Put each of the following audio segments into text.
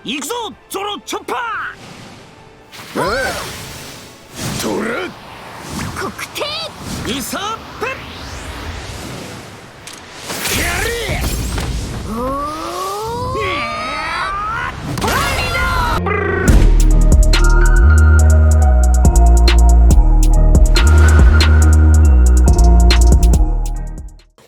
行くぞゾロチョッパー。トラ国定イサペやれ。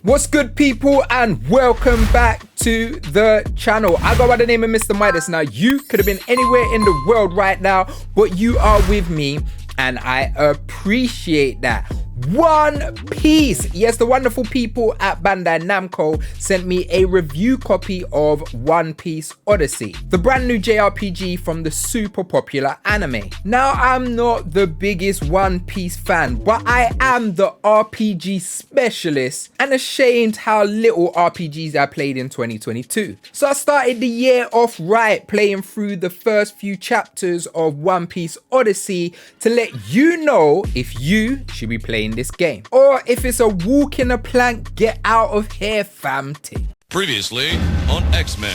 What's good, people, and welcome back to the channel. I go by the name of Mr. Midas. Now, you could have been anywhere in the world right now, but you are with me, and I appreciate that. One Piece. Yes, the wonderful people at Bandi Namco sent me a review copy of One Piece Odyssey, the brand new JRPG from the super popular anime. Now, I'm not the biggest One Piece fan, but I am the RPG specialist and ashamed how little RPGs I played in 2022. So I started the year off right, playing through the first few chapters of One Piece Odyssey to let you know if you should be playing this game, or if it's a walk in a plank, get out of here fam ting. Previously on X-Men.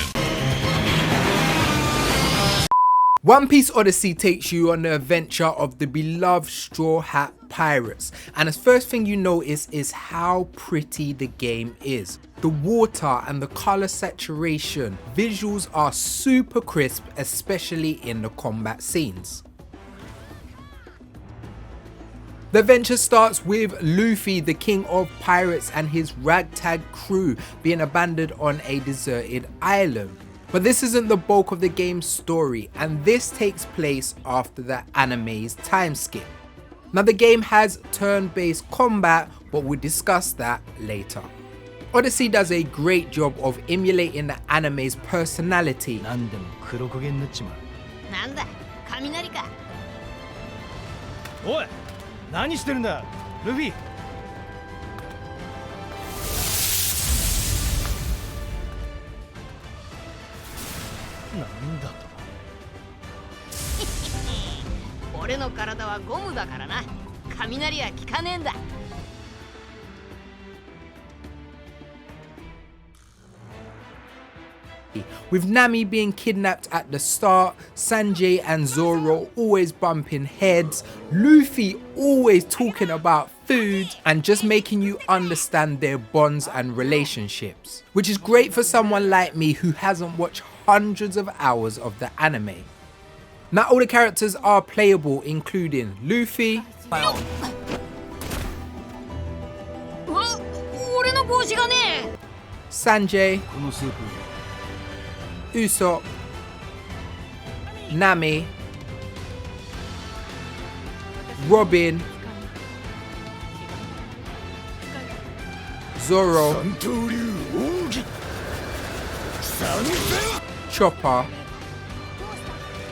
One Piece Odyssey takes you on the adventure of the beloved Straw Hat Pirates, and the first thing you notice is how pretty the game is. The water and the color saturation, visuals are super crisp, especially in the combat scenes. The adventure starts with Luffy, the king of pirates, and his ragtag crew being abandoned on a deserted island. But this isn't the bulk of the game's story, and this takes place after the anime's time skip. Now, the game has turn-based combat, but we'll discuss that later. Odyssey does a great job of emulating the anime's personality. なんでも黒焦げになっちまう。なんだ雷か。おい、何してるんだ、ルフィ。なんだと。俺の体はゴムだからな。雷は効かねえんだ。With Nami being kidnapped at the start, Sanjay and Zoro always bumping heads, Luffy always talking about food, and just making you understand their bonds and relationships, which is great for someone like me who hasn't watched hundreds of hours of the anime. Not all the characters are playable, including Luffy, 俺の帽子がねえ。 Sanjay, このスープ。Usopp, Nami, Robin, Zoro, 三刀流奥義三千 Chopper,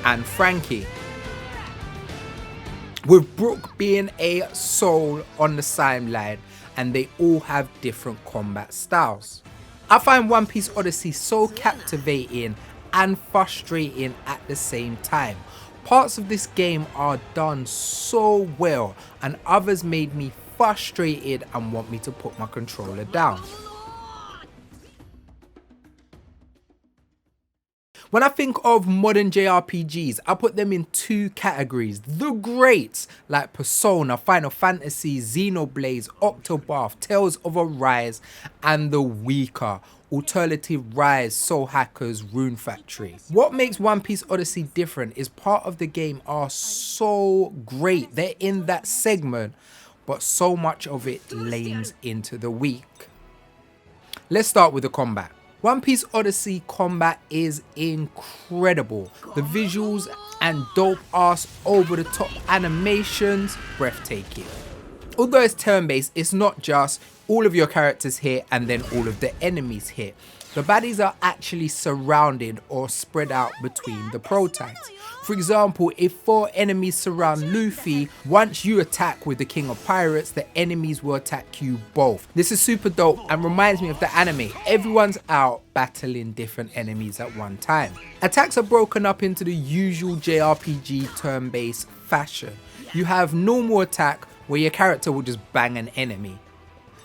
and Frankie. With Brook being a soul on the timeline, and they all have different combat styles. I find One Piece Odyssey so captivating and frustrating at the same time. Parts of this game are done so well, and others made me frustrated and want me to put my controller down. When I think of modern JRPGs, I put them in two categories. The greats, like Persona, Final Fantasy, Xenoblade, Octopath, Tales of Arise, and the weaker, Alternative Rise, Soul Hackers, Rune Factory. What makes One Piece Odyssey different is part of the game are so great. They're in that segment, but so much of it lanes into the weak. Let's start with the combat. One Piece Odyssey combat is incredible. The visuals and dope ass over the top animations, breathtaking. Although it's turn-based, it's not just all of your characters hit and then all of the enemies hit. The baddies are actually surrounded or spread out between the pro tags. For example, if 4 enemies surround Luffy, once you attack with the King of Pirates, the enemies will attack you both. This is super dope and reminds me of the anime. Everyone's out battling different enemies at one time. Attacks are broken up into the usual JRPG turn-based fashion. You have normal attack, where your character will just bang an enemy.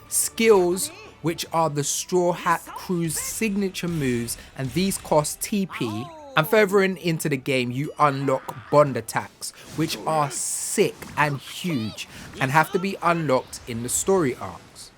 Skills, which are the Straw Hat Crew's signature moves, and these cost TP, And furthering into the game, you unlock bond attacks, which are sick and huge and have to be unlocked in the story arcs.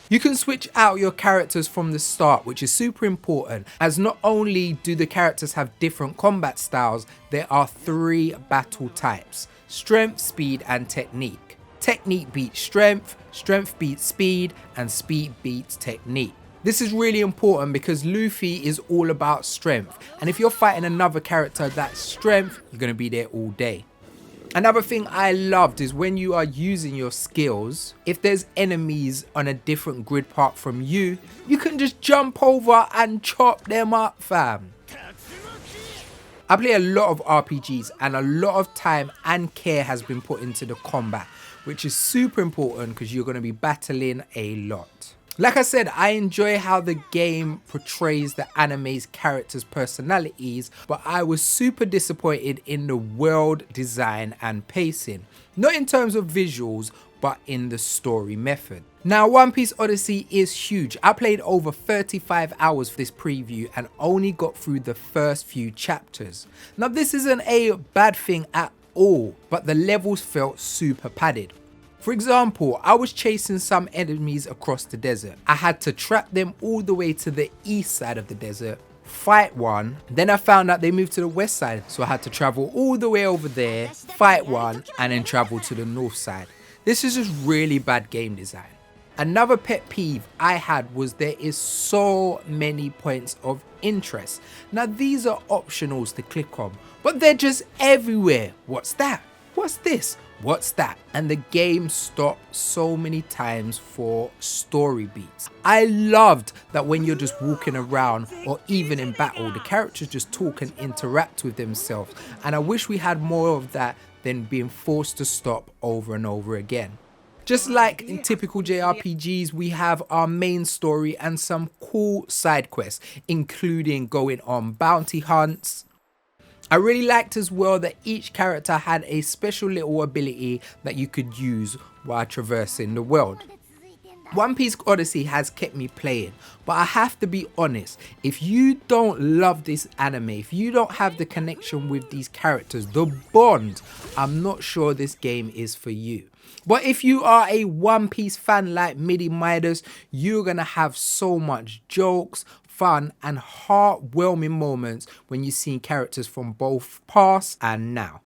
You can switch out your characters from the start, which is super important, as not only do the characters have different combat styles, there are 3 battle types: strength, speed and technique. Technique beats strength, strength beats speed, and speed beats technique. This is really important because Luffy is all about strength, and if you're fighting another character that's strength, you're going to be there all day. Another thing I loved is when you are using your skills, if there's enemies on a different grid part from you, you can just jump over and chop them up, fam. I play a lot of RPGs and a lot of time and care has been put into the combat, which is super important because you're going to be battling a lot. Like I said, I enjoy how the game portrays the anime's characters' personalities, but I was super disappointed in the world design and pacing. Not in terms of visuals, but in the story method. Now, One Piece Odyssey is huge. I played over 35 hours for this preview and only got through the first few chapters. Now, this isn't a bad thing at all, but the levels felt super padded. For example, I was chasing some enemies across the desert. I had to trap them all the way to the east side of the desert, fight one, then I found out they moved to the west side, so I had to travel all the way over there, fight one, and then travel to the north side. This is just really bad game design. Another pet peeve I had was there is so many points of interest. Now these are optionals to click on, but they're just everywhere. What's that? What's this? What's that? And the game stopped so many times for story beats. I loved that when you're just walking around or even in battle, the characters just talk and interact with themselves. And I wish we had more of that than being forced to stop over and over again. Just like in typical JRPGs, we have our main story and some cool side quests, including going on bounty hunts. I really liked as well that each character had a special little ability that you could use while traversing the world. One Piece Odyssey has kept me playing, but I have to be honest, if you don't love this anime, if you don't have the connection with these characters, the bond, I'm not sure this game is for you. But if you are a One Piece fan like Midas, you're gonna have so much jokes, fun and heartwarming moments when you see characters from both past and now.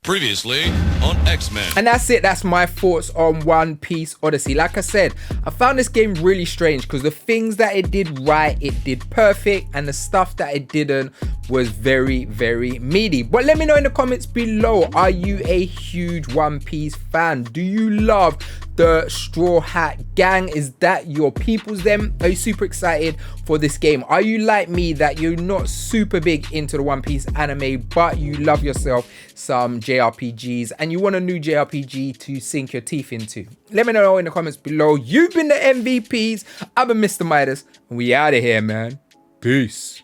Previously on X-Men. And that's it, that's my thoughts on One Piece Odyssey. Like I said, I found this game really strange because the things that it did right, it did perfect, and the stuff that it didn't was very, very meaty. But let me know in the comments below, are you a huge One Piece fan? Do you love the Straw Hat Gang? Is that your people's them? Are you super excited for this game? Are you like me that you're not super big into the One Piece anime, but you love yourself some JRPGs and you want a new JRPG to sink your teeth into? Let me know in the comments below. You've been the MVPs. I've been Mr. Midas, and we out of here, man. Peace.